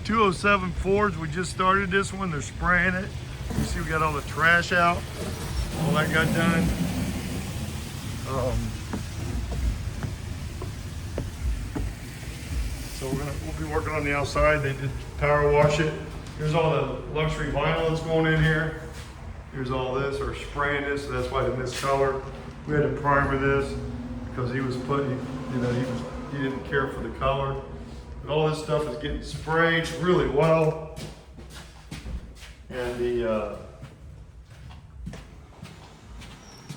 207 Forbes, we just started this one. They're spraying it. You see we got all the trash out. All that got done. So we'll be working on the outside. They did power wash it. Here's all the luxury vinyl that's going in here. Here's all this, or spraying this, so that's why the miscolor. We had to primer this because he was putting, he didn't care for the color. But all this stuff is getting sprayed really well. And the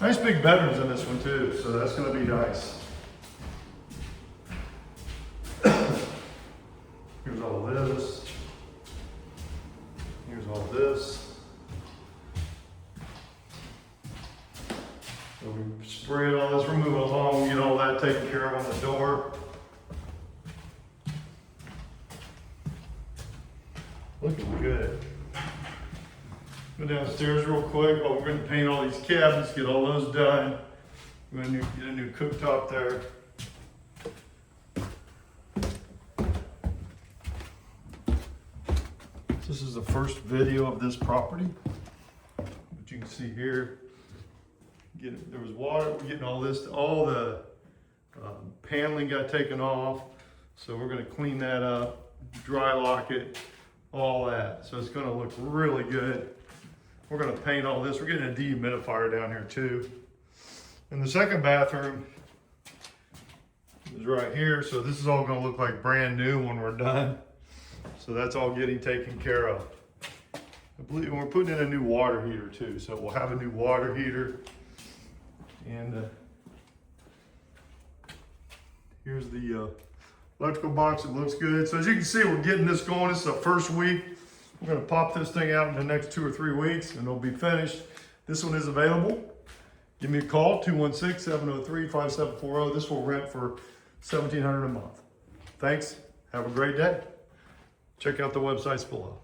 nice big bedrooms in this one too, so that's gonna be nice. Here's all this. Here's all this. So we sprayed all this, we're moving along, get all that taken care of on the door. Looking good. Go downstairs real quick. Oh, we're gonna paint all these cabinets, get all those done. We're gonna get a new cooktop there. This is the first video of this property. But you can see here, there was water, we're getting all this, all the paneling got taken off. So we're gonna clean that up, dry lock it, all that. So it's gonna look really good. We're gonna paint all this. We're getting a dehumidifier down here too. And the second bathroom is right here. So this is all gonna look like brand new when we're done. So that's all getting taken care of. I believe we're putting in a new water heater too. So we'll have a new water heater. And here's the electrical box. It looks good. So as you can see, we're getting this going. This is the first week. We're gonna pop this thing out in the next 2 or 3 weeks and it'll be finished. This one is available. Give me a call, 216-703-5740. This will rent for $1,700 a month. Thanks, have a great day. Check out the websites below.